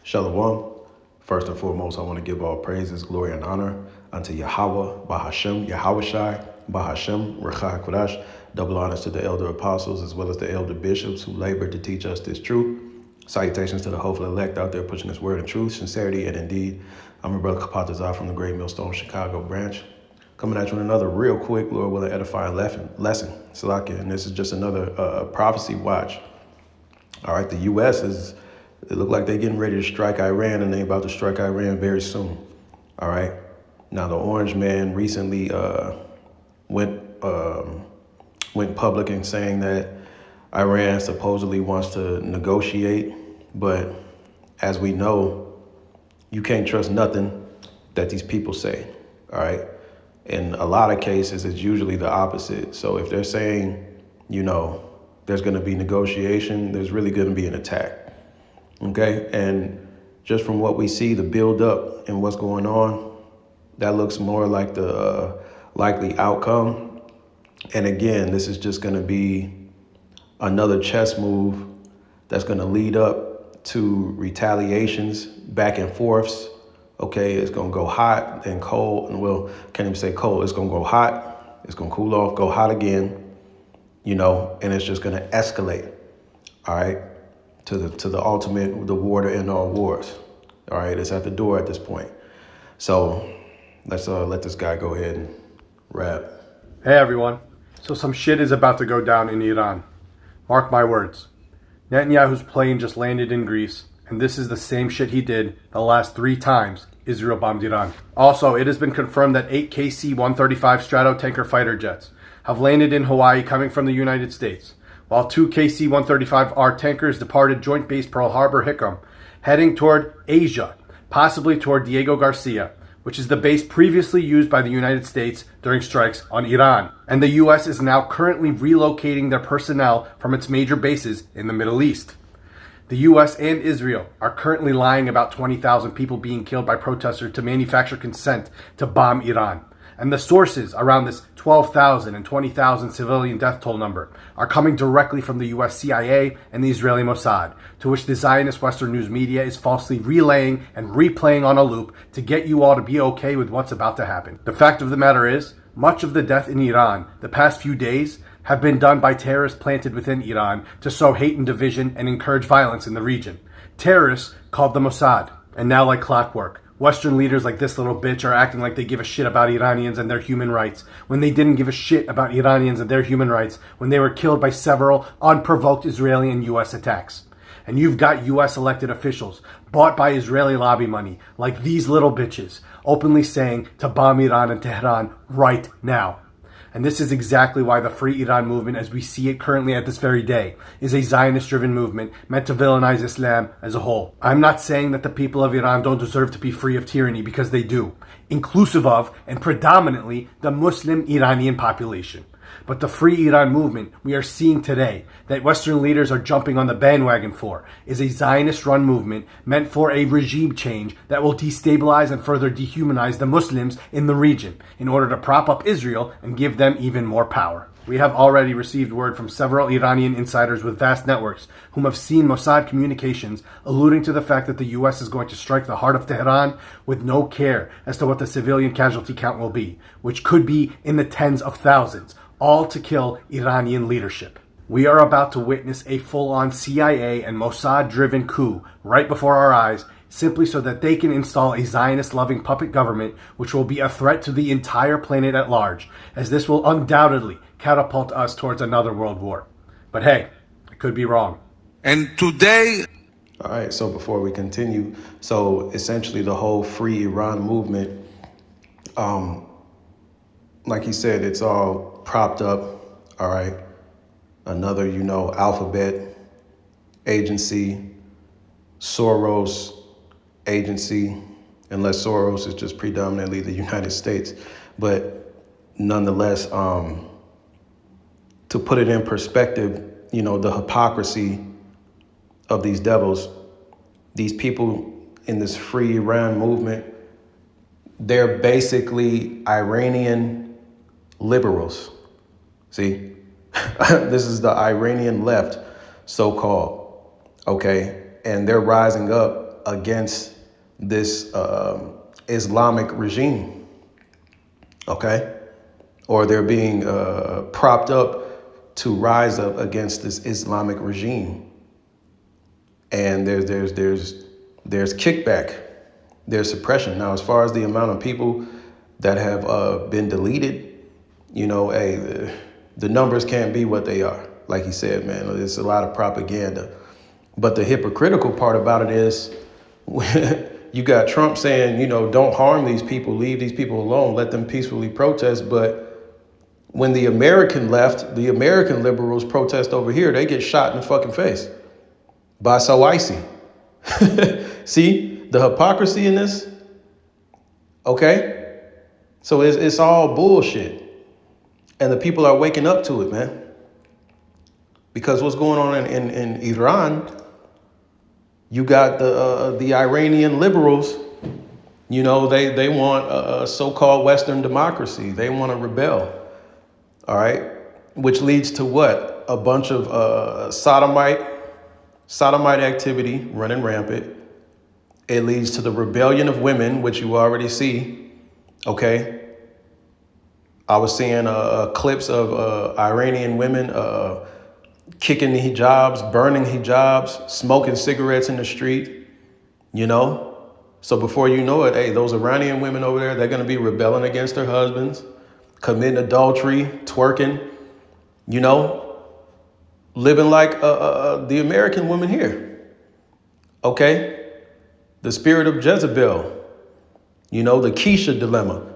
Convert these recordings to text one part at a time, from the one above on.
Shalom. First and foremost, I want to give all praises, glory, and honor unto Yahweh, Bahashem, Yahweh Shai, Bahashem, Rechai Kodash. Double honors to the elder apostles as well as the elder bishops who labored to teach us this truth. Salutations to the hopeful elect out there pushing this word in truth, sincerity, and indeed. I'm your brother Kapatazar from the Great Millstone Chicago branch. Coming at you with another real quick, Lord willing, edifying lesson. Salakia, and this is just another prophecy watch. All right, the U.S. it look like they're getting ready to strike Iran, and they about to strike Iran very soon. All right. Now, the Orange Man recently went public in saying that Iran supposedly wants to negotiate, but as we know, you can't trust nothing that these people say. All right. In a lot of cases, it's usually the opposite. So if they're saying, there's going to be negotiation, there's really going to be an attack. Okay. And just from what we see, the build up and what's going on, that looks more like the likely outcome. And again, this is just going to be another chess move that's going to lead up to retaliations, back and forths. Okay, it's going to go hot and cold. And well, can't even say cold. It's going to go hot. It's going to cool off, go hot again, and it's just going to escalate. All right, to the ultimate, the war to end all wars. All right, it's at the door at this point. So let's let this guy go ahead and rap. Hey everyone. So some shit is about to go down in Iran. Mark my words. Netanyahu's plane just landed in Greece, and this is the same shit he did the last 3 times Israel bombed Iran. Also, it has been confirmed that 8 KC-135 Stratotanker fighter jets have landed in Hawaii coming from the United States, while 2 KC-135R tankers departed Joint Base Pearl Harbor Hickam, heading toward Asia, possibly toward Diego Garcia, which is the base previously used by the United States during strikes on Iran. And the U.S. is now currently relocating their personnel from its major bases in the Middle East. The U.S. and Israel are currently lying about 20,000 people being killed by protesters to manufacture consent to bomb Iran. And the sources around this 12,000 and 20,000 civilian death toll number are coming directly from the U.S. CIA and the Israeli Mossad, to which the Zionist Western news media is falsely relaying and replaying on a loop to get you all to be okay with what's about to happen. The fact of the matter is, much of the death in Iran the past few days have been done by terrorists planted within Iran to sow hate and division and encourage violence in the region. Terrorists called the Mossad. And now, like clockwork, Western leaders like this little bitch are acting like they give a shit about Iranians and their human rights, when they didn't give a shit about Iranians and their human rights when they were killed by several unprovoked Israeli and U.S. attacks. And you've got U.S. elected officials bought by Israeli lobby money, like these little bitches, openly saying to bomb Iran and Tehran right now. And this is exactly why the Free Iran movement, as we see it currently at this very day, is a Zionist-driven movement meant to villainize Islam as a whole. I'm not saying that the people of Iran don't deserve to be free of tyranny, because they do, inclusive of and predominantly the Muslim Iranian population. But the Free Iran movement we are seeing today, that Western leaders are jumping on the bandwagon for, is a Zionist-run movement meant for a regime change that will destabilize and further dehumanize the Muslims in the region in order to prop up Israel and give them even more power. We have already received word from several Iranian insiders with vast networks whom have seen Mossad communications alluding to the fact that the U.S. is going to strike the heart of Tehran with no care as to what the civilian casualty count will be, which could be in the tens of thousands, all to kill Iranian leadership. We are about to witness a full-on CIA and Mossad-driven coup right before our eyes, simply so that they can install a Zionist-loving puppet government which will be a threat to the entire planet at large, as this will undoubtedly catapult us towards another world war. But hey, I could be wrong. And today... All right, so before we continue, so essentially the whole Free Iran movement, like he said, it's all propped up, all right? Another, alphabet agency, Soros agency, unless Soros is just predominantly the United States. But nonetheless, to put it in perspective, the hypocrisy of these devils, these people in this Free Iran movement, they're basically Iranian liberals. See, this is the Iranian left, so-called, okay? And they're rising up against this Islamic regime, okay? Or they're being propped up to rise up against this Islamic regime. And there's kickback, there's suppression. Now, as far as the amount of people that have been deleted, you know, hey, the numbers can't be what they are. Like he said, man, there's a lot of propaganda. But the hypocritical part about it is you got Trump saying, you know, don't harm these people, leave these people alone, let them peacefully protest. But when the American left, the American liberals protest over here, they get shot in the fucking face by so icy. See the hypocrisy in this? Okay. So it's all bullshit. And the people are waking up to it, man. Because what's going on in Iran, you got the Iranian liberals, you know, they want a so-called Western democracy. They want to rebel, all right? Which leads to what? A bunch of sodomite activity running rampant. It leads to the rebellion of women, which you already see, okay? I was seeing clips of Iranian women kicking the hijabs, burning hijabs, smoking cigarettes in the street, you know? So before you know it, hey, those Iranian women over there, they're going to be rebelling against their husbands, committing adultery, twerking, you know, living like the American woman here, okay? The spirit of Jezebel, you know, the Keisha dilemma.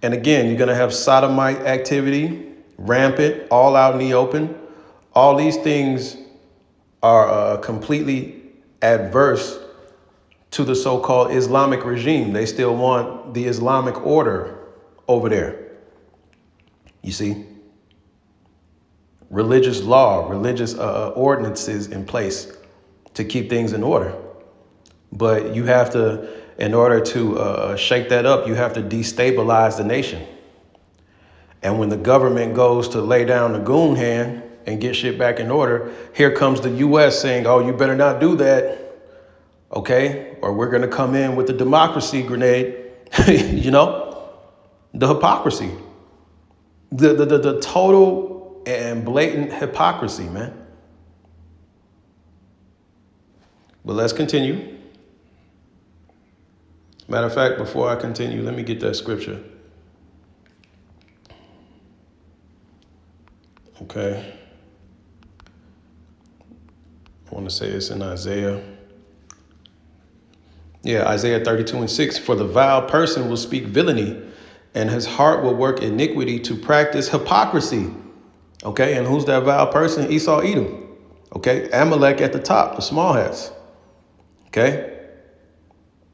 And again, you're going to have sodomite activity, rampant, all out in the open. All these things are completely adverse to the so-called Islamic regime. They still want the Islamic order over there. You see? Religious law, religious ordinances in place to keep things in order. But you have to, in order to shake that up, you have to destabilize the nation. And when the government goes to lay down the goon hand and get shit back in order, here comes the U.S. saying, oh, you better not do that, okay? Or we're going to come in with the democracy grenade, you know? The hypocrisy. The total and blatant hypocrisy, man. But let's continue. Matter of fact, before I continue, let me get that scripture. Okay. I want to say it's in Isaiah. Yeah, Isaiah 32:6. For the vile person will speak villainy, and his heart will work iniquity to practice hypocrisy. Okay, and who's that vile person? Esau, Edom. Okay, Amalek at the top, the small hats. Okay.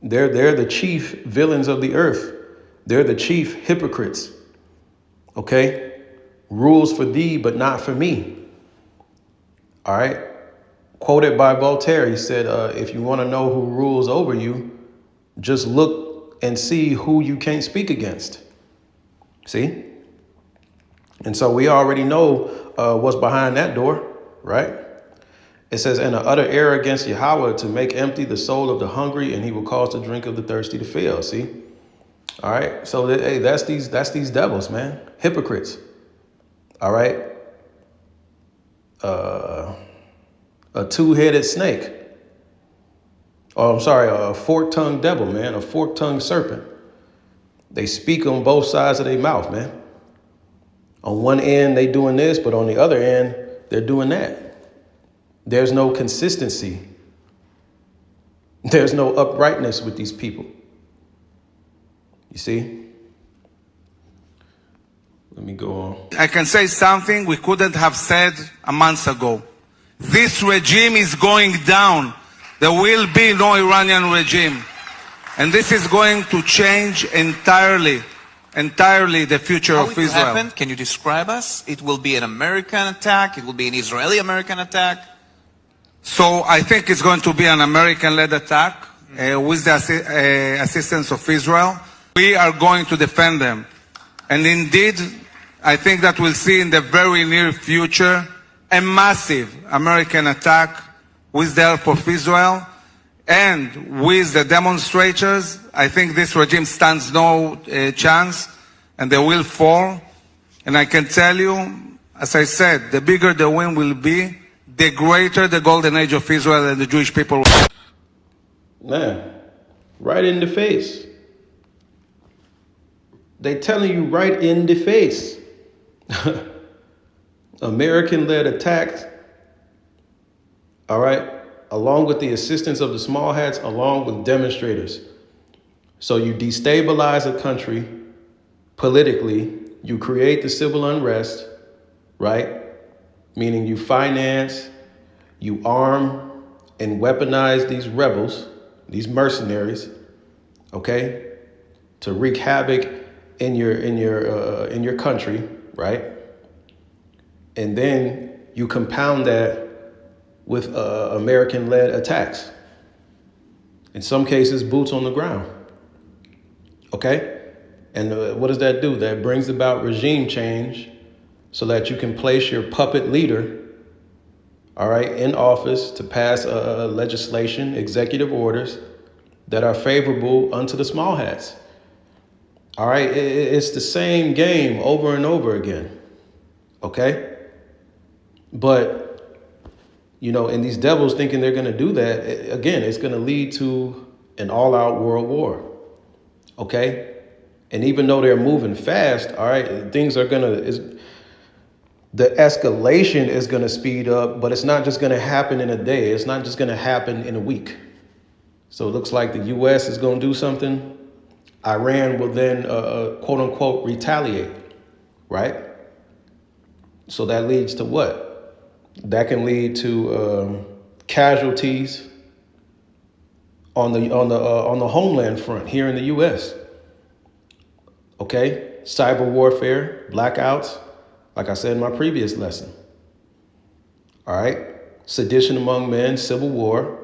They're the chief villains of the earth. They're the chief hypocrites. Okay? Rules for thee, but not for me. All right? Quoted by Voltaire, he said, if you want to know who rules over you, just look and see who you can't speak against. See? And so we already know what's behind that door, right? It says, and an utter error against Yahweh to make empty the soul of the hungry, and he will cause the drink of the thirsty to fail. See? All right. So, hey, that's these devils, man. Hypocrites. All right. A two-headed snake. Oh, I'm sorry. A fork-tongued devil, man. A fork-tongued serpent. They speak on both sides of their mouth, man. On one end, they doing this, but on the other end, they're doing that. There's no consistency. There's no uprightness with these people. You see? Let me go on. I can say something we couldn't have said a month ago. This regime is going down. There will be no Iranian regime. And this is going to change entirely the future of Israel. How it will happen? Can you describe us? It will be an American attack. It will be an Israeli-American attack. So I think it's going to be an American-led attack with the assistance of Israel. We are going to defend them. And indeed, I think that we'll see in the very near future a massive American attack with the help of Israel and with the demonstrators, I think this regime stands no chance, and they will fall. And I can tell you, as I said, the bigger the win will be, the greater the golden age of Israel and the Jewish people. Man, right in the face. They telling you right in the face. American-led attacks, all right, along with the assistance of the small hats, along with demonstrators. So you destabilize a country politically, you create the civil unrest, right? Meaning you finance, you arm and weaponize these rebels, these mercenaries, okay, to wreak havoc in your country, right? And then you compound that with American-led attacks. In some cases, boots on the ground. Okay? And what does that do? That brings about regime change so that you can place your puppet leader, all right, in office to pass legislation, executive orders that are favorable unto the small hats. All right? It's the same game over and over again. Okay? But, and these devils thinking they're going to do that, again, it's going to lead to an all-out world war. Okay? And even though they're moving fast, all right, things are going to, the escalation is going to speed up, but it's not just going to happen in a day. It's not just going to happen in a week. So it looks like the U.S. is going to do something. Iran will then, quote unquote, retaliate, right? So that leads to what? That can lead to casualties on the homeland front here in the U.S. Okay, cyber warfare, blackouts, like I said in my previous lesson. All right, sedition among men, civil war.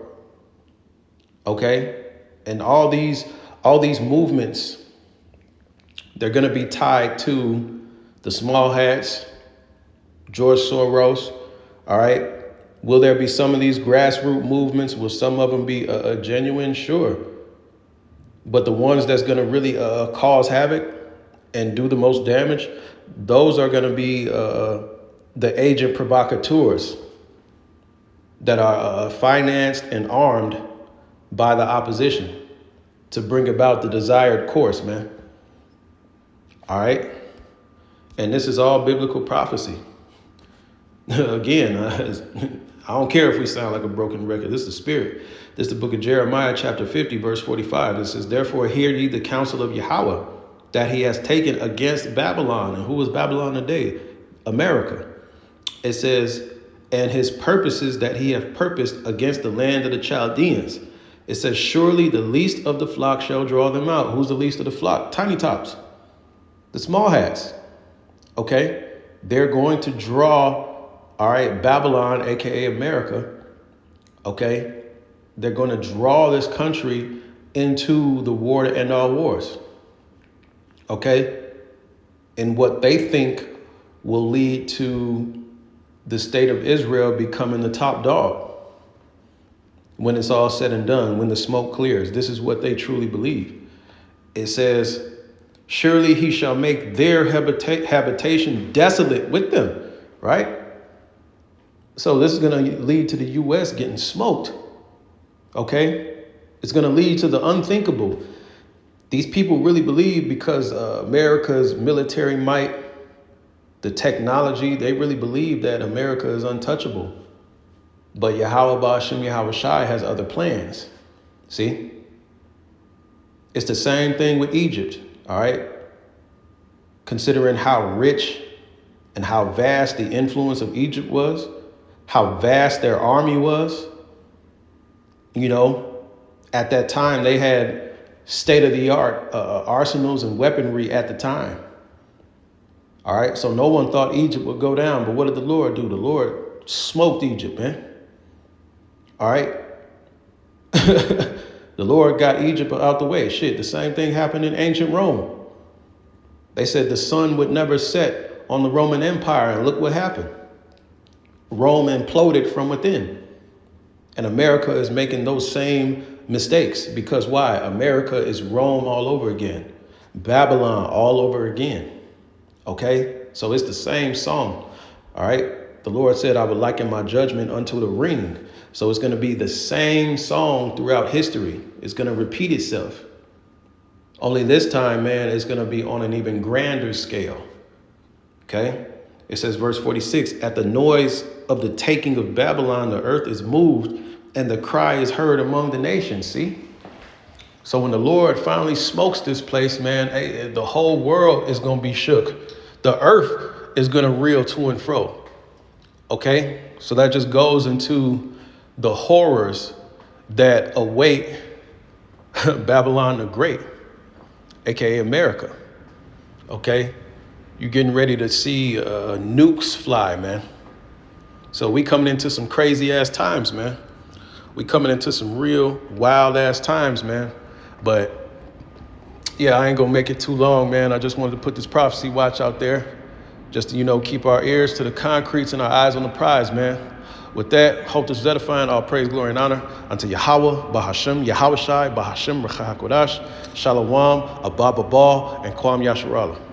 Okay, and all these movements, they're going to be tied to the small hats, George Soros. All right. Will there be some of these grassroots movements? Will some of them be genuine? Sure. But the ones that's going to really cause havoc and do the most damage, those are going to be the agent provocateurs that are financed and armed by the opposition to bring about the desired course, man. All right. And this is all biblical prophecy. Again, I don't care if we sound like a broken record. This is the spirit. This is the book of Jeremiah, chapter 50, verse 45. It says, therefore, hear ye the counsel of Yahweh that he has taken against Babylon. And who was Babylon today? America. It says, and his purposes that he hath purposed against the land of the Chaldeans. It says, surely the least of the flock shall draw them out. Who's the least of the flock? Tiny tops. The small hats. Okay? They're going to draw, all right, Babylon, aka America, okay? They're going to draw this country into the war to end all wars, okay? And what they think will lead to the state of Israel becoming the top dog when it's all said and done, when the smoke clears. This is what they truly believe. It says, surely he shall make their habitation desolate with them, right? So this is going to lead to the U.S. getting smoked, okay? It's going to lead to the unthinkable. These people really believe because America's military might, the technology, they really believe that America is untouchable. But Yahweh Ba'ashem Yahweh Shai has other plans. See? It's the same thing with Egypt, all right? Considering how rich and how vast the influence of Egypt was, how vast their army was. At that time, they had state-of-the-art arsenals and weaponry at the time. All right, so no one thought Egypt would go down, but what did the Lord do? The Lord smoked Egypt, man. All right. The Lord got Egypt out the way. Shit, the same thing happened in ancient Rome. They said the sun would never set on the Roman Empire, and look what happened. Rome imploded from within. And America is making those same mistakes because why? America is Rome all over again, Babylon all over again. Okay, so it's the same song. All right, the Lord said, I would liken my judgment unto the ring. So it's going to be the same song throughout history. It's going to repeat itself. Only this time, man, it's going to be on an even grander scale. Okay, it says, verse 46, at the noise of the taking of Babylon, the earth is moved and the cry is heard among the nations. See? So when the Lord finally smokes this place, man, the whole world is going to be shook. The earth is going to reel to and fro. Okay, so that just goes into the horrors that await Babylon the Great, aka America. Okay, you're getting ready to see nukes fly, man. So we coming into some crazy ass times, man. We coming into some real wild ass times, man. But yeah, I ain't gonna make it too long, man. I just wanted to put this prophecy watch out there, just to, keep our ears to the concretes and our eyes on the prize, man. With that, hope this is edifying. All praise, glory, and honor unto Yahweh, Bahashem, Yahweh Shai, Bahashem, Recha HaKodash, Shalom, Abba Babal, and Kwam Yasharallah.